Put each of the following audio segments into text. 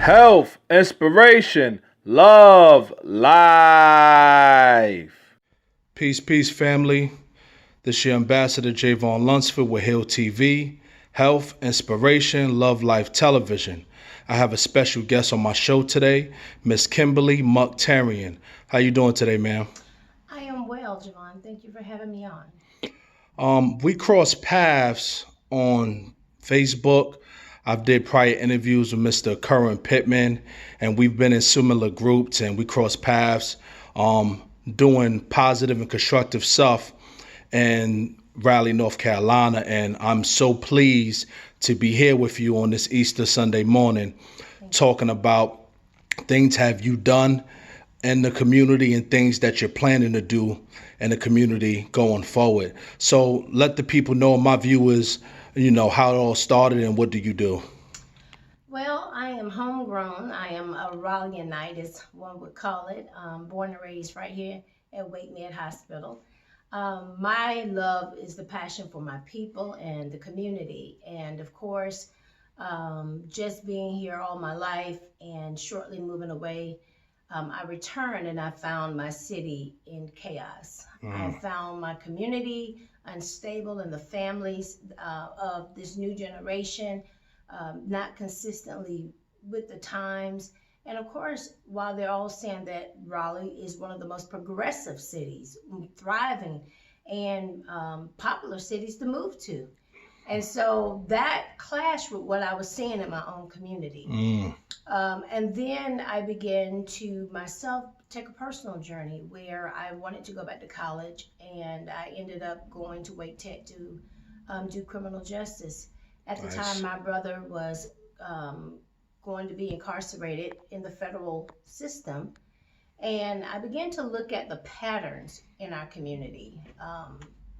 health, inspiration, love, life. Peace, peace, family. This your ambassador Javon Lunsford with Hill TV, Health, Inspiration, Love Life Television. I have a special guest on my show today, Miss Kimberly Muktarian. How you doing today, ma'am? I am well, Javon. Thank you for having me on. We crossed paths on Facebook. I've did prior interviews with Mr. Curran Pittman, and we've been in similar groups, and we crossed paths doing positive and constructive stuff in Raleigh, North Carolina. And I'm so pleased to be here with you on this Easter Sunday morning, talking about things have you done in the community and things that you're planning to do in the community going forward. So let the people know, my viewers, how it all started and what do you do? Well, I am homegrown. I am a Raleighite, as one would call it. Born and raised right here at Wake Med Hospital. My love is the passion for my people and the community. And of course, just being here all my life and shortly moving away, I returned and I found my city in chaos. I found my community unstable and the families of this new generation not consistently with the times. And of course, while they're all saying that Raleigh is one of the most progressive cities, thriving and popular cities to move to. And so that clashed with what I was seeing in my own community. And then I began to myself take a personal journey where I wanted to go back to college, and I ended up going to Wake Tech to do criminal justice. At the time, my brother was going to be incarcerated in the federal system, and I began to look at the patterns in our community: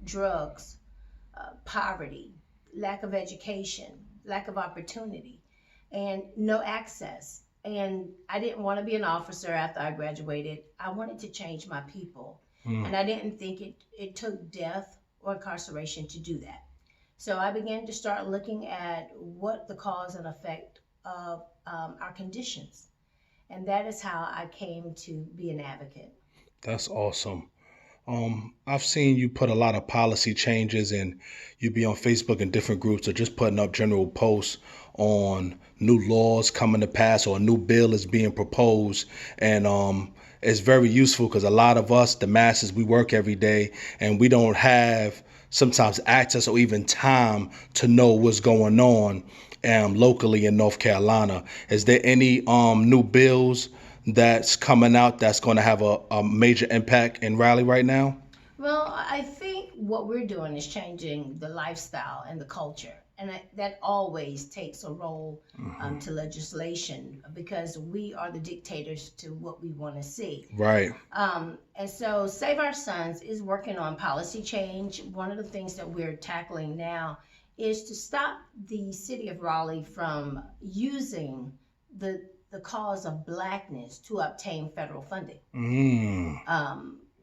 drugs, poverty, lack of education, lack of opportunity, and no access. And I didn't want to be an officer after I graduated. I wanted to change my people. And I didn't think it took death or incarceration to do that. So I began to start looking at what the cause and effect of our conditions. And that is how I came to be an advocate. That's awesome. I've seen you put a lot of policy changes and you be on Facebook and different groups or just putting up general posts on new laws coming to pass or a new bill is being proposed. And it's very useful because a lot of us, the masses, we work every day and we don't have sometimes access or even time to know what's going on locally in North Carolina. Is there any new bills that's coming out that's going to have a major impact in Raleigh right now? Well, I think what we're doing is changing the lifestyle and the culture. And that always takes a role to legislation because we are the dictators to what we want to see. Right. And so Save Our Sons is working on policy change. One of the things that we're tackling now is to stop the city of Raleigh from using the cause of blackness to obtain federal funding.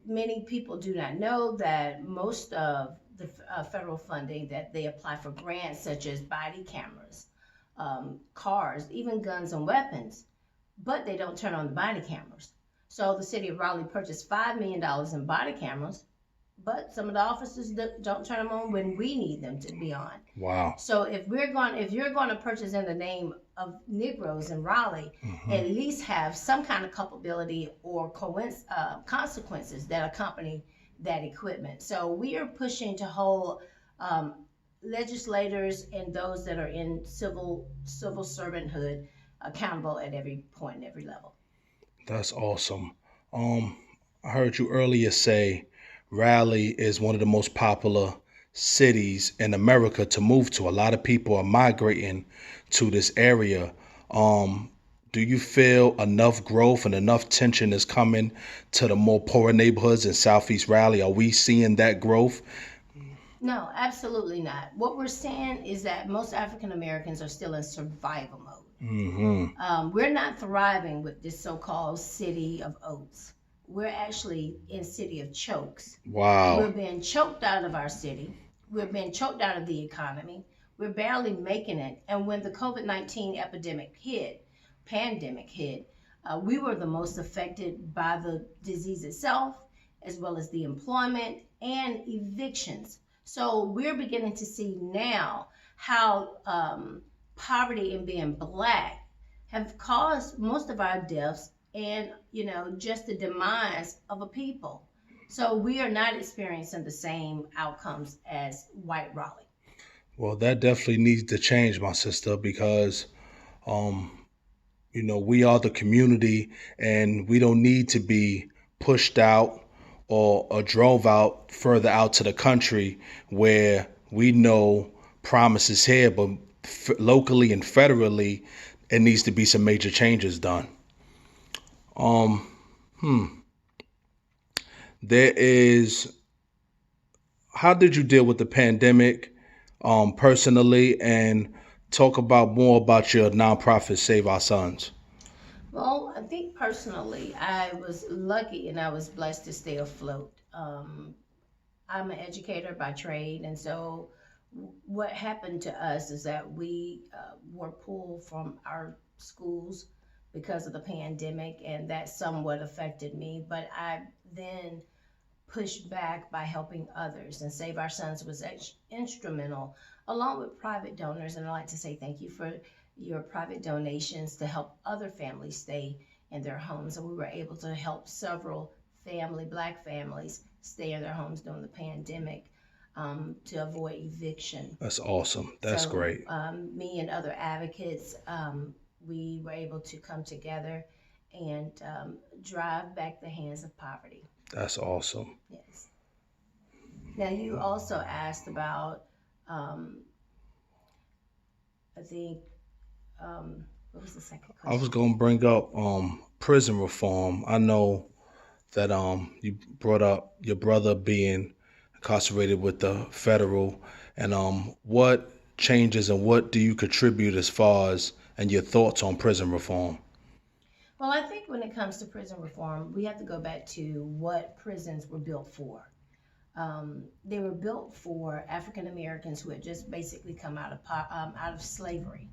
Many people do not know that most of the federal funding that they apply for grants, such as body cameras, cars, even guns and weapons, but they don't turn on the body cameras. So the city of Raleigh purchased $5 million in body cameras, but some of the officers don't turn them on when we need them to be on. Wow. So if you're going to purchase in the name of Negroes in Raleigh, at least have some kind of culpability or consequences that accompany that equipment. So we are pushing to hold legislators and those that are in civil servanthood accountable at every point and every level. That's awesome. I heard you earlier say Raleigh is one of the most popular cities in America to move to. A lot of people are migrating to this area. Do you feel enough growth and enough tension is coming to the more poorer neighborhoods in Southeast Raleigh? Are we seeing that growth? No, absolutely not. What we're seeing is that most African Americans are still in survival mode. We're not thriving with this so-called city of oats. We're actually in city of chokes. Wow. We're being choked out of our city. We're being choked out of the economy. We're barely making it. And when the COVID-19 epidemic hit, pandemic hit, we were the most affected by the disease itself, as well as the employment and evictions. So we're beginning to see now how poverty and being Black have caused most of our deaths and, just the demise of a people. So we are not experiencing the same outcomes as white Raleigh. Well, that definitely needs to change, my sister, because we are the community, and we don't need to be pushed out or drove out further out to the country where we know promise is here, but locally and federally, it needs to be some major changes done. There is, how did you deal with the pandemic personally, and talk about more about your nonprofit, Save Our Sons? Well, I think personally, I was lucky and I was blessed to stay afloat. I'm an educator by trade, and so what happened to us is that we were pulled from our schools because of the pandemic, and that somewhat affected me. But I then pushed back by helping others, and Save Our Sons was instrumental, along with private donors. And I'd like to say thank you for your private donations to help other families stay in their homes. And we were able to help several Black families stay in their homes during the pandemic to avoid eviction. That's awesome. That's great. Me and other advocates, we were able to come together and drive back the hands of poverty. That's awesome. Yes. Now, you also asked about, I think, what was the second question? I was going to bring up prison reform. I know that you brought up your brother being incarcerated with the federal, and what changes and what do you contribute as far as, and your thoughts on prison reform? Well, I think when it comes to prison reform, we have to go back to what prisons were built for. They were built for African Americans who had just basically come out of slavery.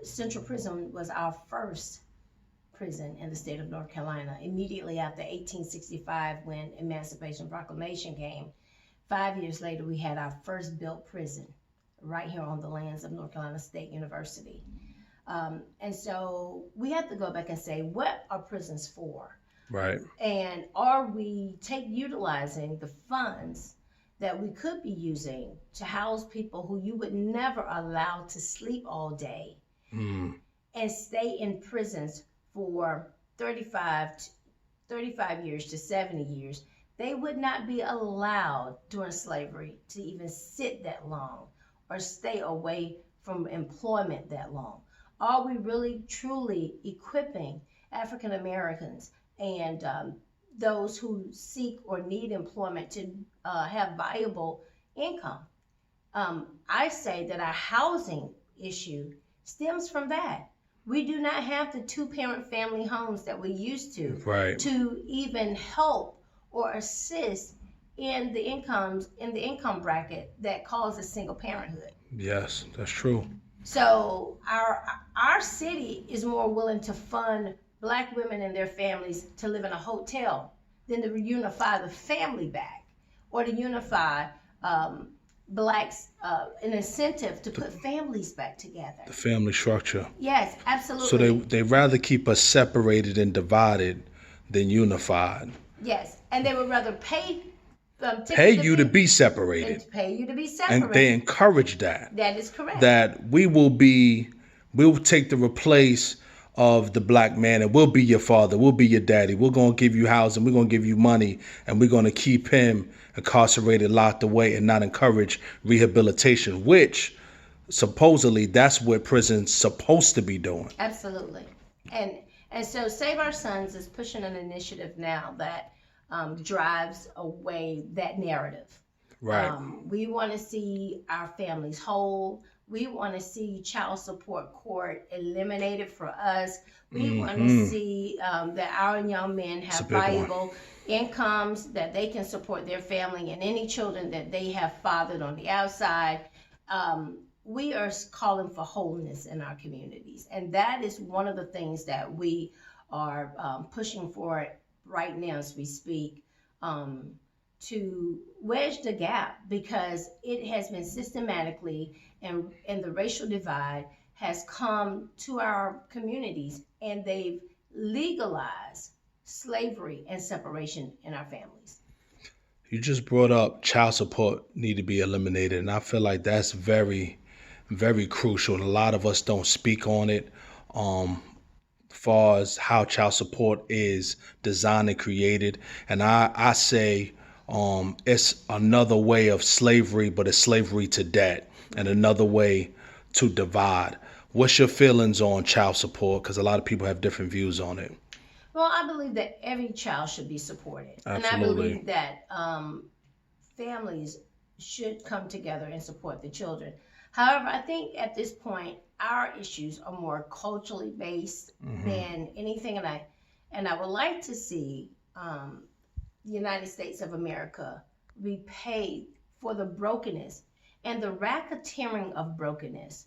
Central Prison was our first prison in the state of North Carolina. Immediately after 1865, when Emancipation Proclamation came, 5 years later, we had our first built prison right here on the lands of North Carolina State University. And so we have to go back and say, what are prisons for? Right. And are we utilizing the funds that we could be using to house people who you would never allow to sleep all day and stay in prisons for 35 years to 70 years? They would not be allowed during slavery to even sit that long or stay away from employment that long. Are we really truly equipping African Americans and those who seek or need employment to have viable income? I say that our housing issue stems from that. We do not have the two-parent family homes that we used to, right, to even help or assist in the income bracket that causes single parenthood. Yes, that's true. So our city is more willing to fund Black women and their families to live in a hotel than to reunify the family back, or to unify Blacks, an incentive to put families back together. The family structure. Yes, absolutely. So they rather keep us separated and divided than unified. Yes, and they would rather pay you to be separated. And pay you to be separated. And they encourage that. That is correct. That we'll take the replace of the Black man, and we'll be your father, we'll be your daddy. We're going to give you housing, we're going to give you money, and we're going to keep him incarcerated, locked away, and not encourage rehabilitation, which supposedly that's what prison's supposed to be doing. Absolutely. And so Save Our Sons is pushing an initiative now that drives away that narrative. Right. We want to see our families whole. We want to see child support court eliminated for us. We want to see that our young men have viable incomes, that they can support their family and any children that they have fathered on the outside. we are calling for wholeness in our communities. And that is one of the things that we are pushing for right now as we speak, to wedge the gap, because it has been systematically, and the racial divide has come to our communities, and they've legalized slavery and separation in our families. You just brought up child support need to be eliminated, and I feel like that's very, very crucial. And a lot of us don't speak on it. Far as how child support is designed and created, and I say it's another way of slavery, but it's slavery to debt, and another way to divide. What's your feelings on child support? Because a lot of people have different views on it. Well, I believe that every child should be supported. And I Absolutely. believe that families should come together and support the children. However, I think at this point, our issues are more culturally based than anything. And I would like to see the United States of America repay for the brokenness and the racketeering of brokenness.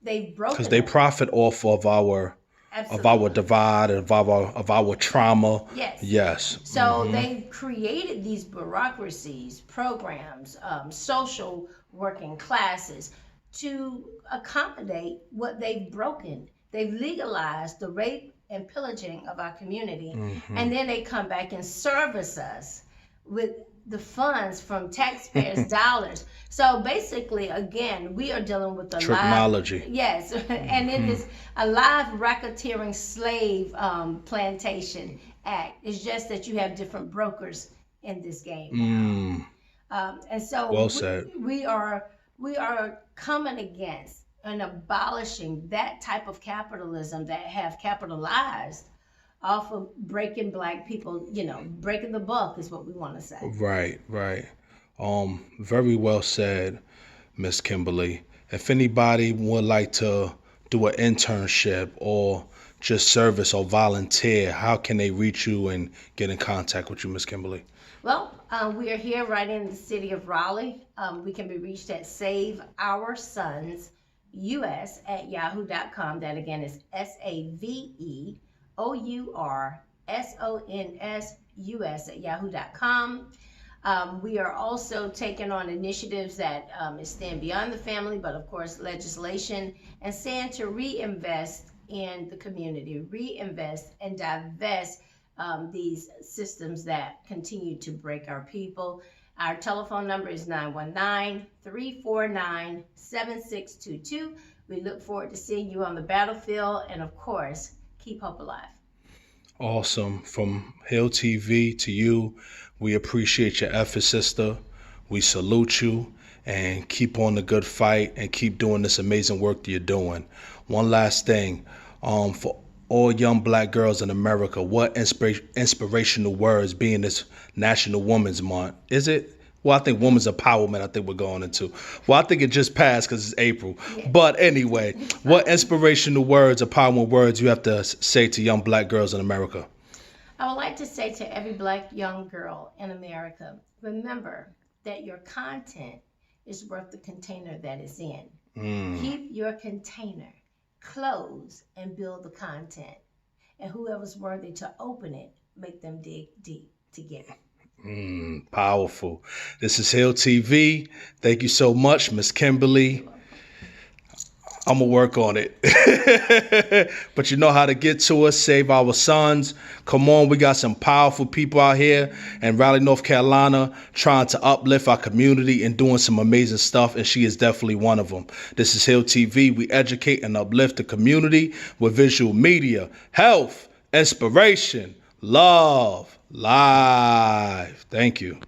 They've broken Because they us. profit off of our Absolutely. divide, of our trauma. Yes. Yes. So they've created these bureaucracies, programs, social working classes to accommodate what they've broken. They've legalized the rape and pillaging of our community, and then they come back and service us with the funds from taxpayers' dollars. So basically, again, we are dealing with a Technology. live, yes, and it is a live racketeering slave plantation act. It's just that you have different brokers in this game now. And so Well said. we are coming against and abolishing that type of capitalism that have capitalized off of breaking black people, breaking the buck is what we want to say. Right, right. Very well said, Miss Kimberly. If anybody would like to do an internship or just service or volunteer, how can they reach you and get in contact with you, Miss Kimberly? Well, we are here right in the city of Raleigh. We can be reached at saveoursonsus@yahoo.com. That again is SAVEOURSONSUS@yahoo.com. We are also taking on initiatives that extend beyond the family, but of course legislation, and saying to reinvest in the community, reinvest and divest these systems that continue to break our people. Our telephone number is 919-349-7622. We look forward to seeing you on the battlefield, and of course, keep hope alive. Awesome. From Hill TV to you, we appreciate your effort, sister. We salute you, and keep on the good fight and keep doing this amazing work that you're doing. One last thing, for all young black girls in America, what inspirational words, being this National Women's Month, is it? Well, I think Women's Empowerment, I think we're going into. Well, I think it just passed because it's April. Yeah. But anyway, what inspirational words, empowerment words you have to say to young black girls in America? I would like to say to every black young girl in America, remember that your content is worth the container that it's in. Keep your container closed and build the content. And whoever's worthy to open it, make them dig deep to get it. Powerful. This is Hill TV. Thank you so much, Miss Kimberly. I'm going to work on it. But you know how to get to us. Save our sons. Come on, we got some powerful people out here in Raleigh, North Carolina, trying to uplift our community and doing some amazing stuff, and she is definitely one of them. This is Hill TV. We educate and uplift the community with visual media, health, inspiration, love, live. Thank you.